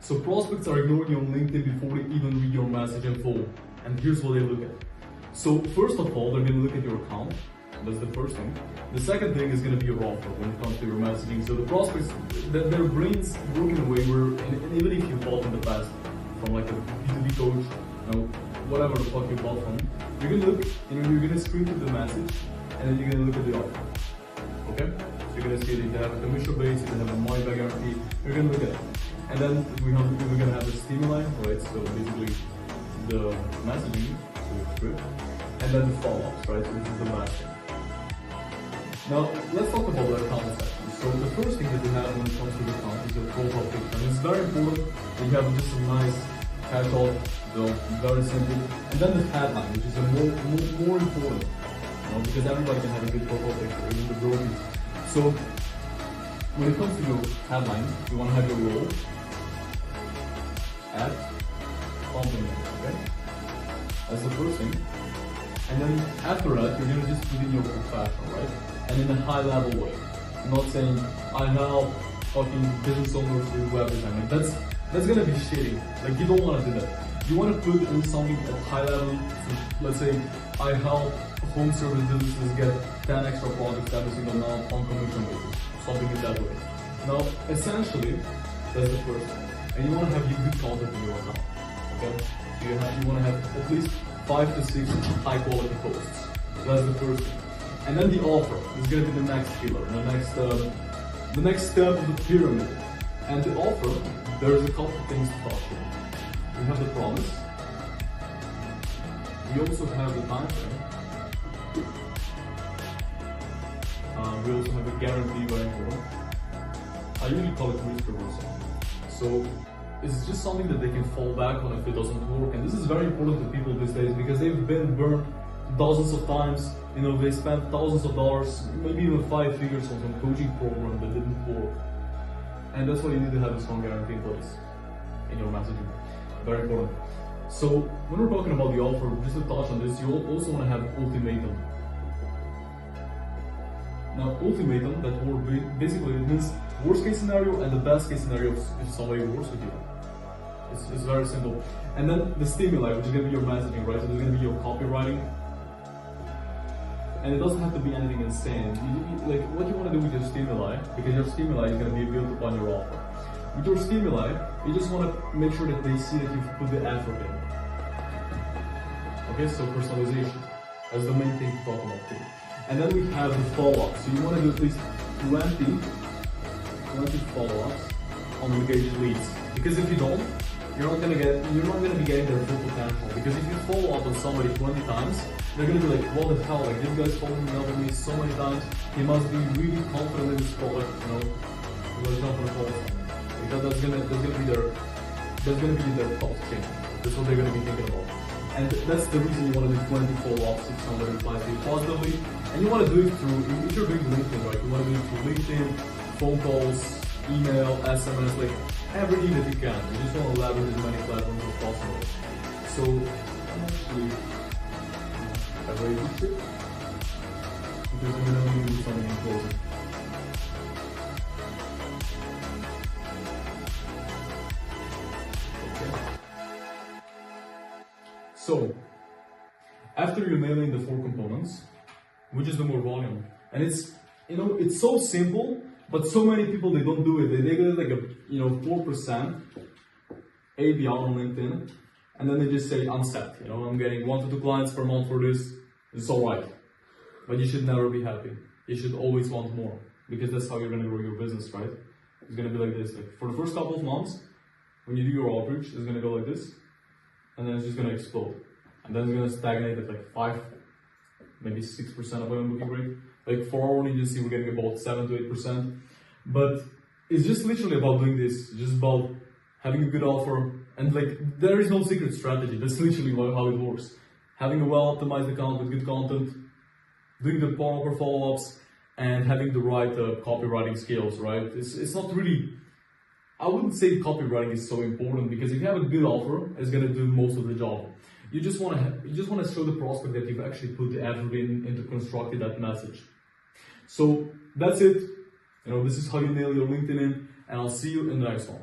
So prospects are ignoring you on LinkedIn before they even read your message in full. And here's what they look at. So first of all, they're going to look at your account. That's the first thing. The second thing is going to be your offer when it comes to your messaging. So the prospects, their brains work in a way where, and even if you bought in the past from like a B2B coach, whatever the fuck you bought from, you're going to look, you're going to screen through the message, and then you're going to look at the offer. Okay? So you're going to see if they have a commission base, if they have a money back guarantee, you're going to look at it. And then we're going to have the stimuli, right? So basically the messaging, so the script, and then the follow-ups, right? So this is the last thing. Now, let's talk about the account section. So the first thing that you have when it comes to the account is your profile picture. And it's very important that you have just a nice title, very simple. And then the headline, which is more important, because everybody can have a good profile picture, even the brokies. So when it comes to your headline, you want to have your role at company, okay? That's the first thing. And then after that, you're gonna just put in your professional, right? And in a high level way. I'm not saying I help fucking business owners with web design. Like that's gonna be shitty. Like you don't wanna do that. You wanna put in something at high level. So let's say I help home service businesses get 10 extra projects every single month on commission basis. Something in that way. Now, essentially, that's the first thing. And you wanna have good content in your account. Okay? So you wanna have at least 5 to 6 high quality posts. So that's the first thing. And then the offer is going to be the next pillar, the next step of the pyramid. And the offer, there's a couple of things to talk about. We have the promise. We also have the time frame. We also have a guarantee very important. I usually call it risk reversal. So it's just something that they can fall back on if it doesn't work. And this is very important to people these days because they've been burned dozens of times. They spent thousands of dollars, maybe even 5 figures on some coaching program that didn't work. And that's why you need to have a strong guarantee in place in your messaging. Very important. So when we're talking about the offer, just to touch on this, you also want to have ultimatum. Now, ultimatum, that word basically it means worst case scenario and the best case scenario if somebody works with you. It's very simple. And then the stimuli, which is going to be your messaging, right? So there's going to be your copywriting. And it doesn't have to be anything insane. Like what you want to do with your stimuli, because your stimuli is going to be built upon your offer. With your stimuli, you just want to make sure that they see that you've put the effort in. Okay, so personalization. That's the main thing to talk about too. And then we have the follow-up. So you want to do at least 20 follow-ups on engaged leads. Because if you don't, you're not gonna be getting their full potential. Because if you follow up on somebody 20 times, they're gonna be like, what the hell? Like this guy's following up on me so many times. He must be really confident in his product, I'm gonna jump on the call. Because that's gonna be their top thing. That's what they're gonna be thinking about. And that's the reason you want to do 20 follow-ups if somebody replies to you positively. And you want to do it through, if you're doing LinkedIn, right? You want to do it through LinkedIn, phone calls, email, SMS, like everything that you can. You just want to leverage as many platforms as possible. So, I'm actually a very good tip because I'm going to do something in closing. So, after you're nailing the 4 components, which is the more volume, and it's so simple, but so many people they don't do it. They get like a 4% ABR on LinkedIn, and then they just say I'm set. I'm getting 1 to 2 clients per month for this. It's all right, but you should never be happy. You should always want more because that's how you're gonna grow your business, right? It's gonna be like this. Like for the first couple of months, when you do your outreach, it's gonna go like this. And then it's just going to explode. And then it's going to stagnate at like 5, maybe 6% of our booking rate. Like for our own agency, we're getting about 7 to 8%. But it's just literally about doing this, just about having a good offer. And like, there is no secret strategy. That's literally how it works. Having a well-optimized account with good content, doing the proper follow-ups, and having the right copywriting skills, right? It's not really... I wouldn't say copywriting is so important because if you have a good offer, it's gonna do most of the job. You just wanna show the prospect that you've actually put the effort into constructing that message. So that's it. This is how you nail your LinkedIn in, and I'll see you in the next one.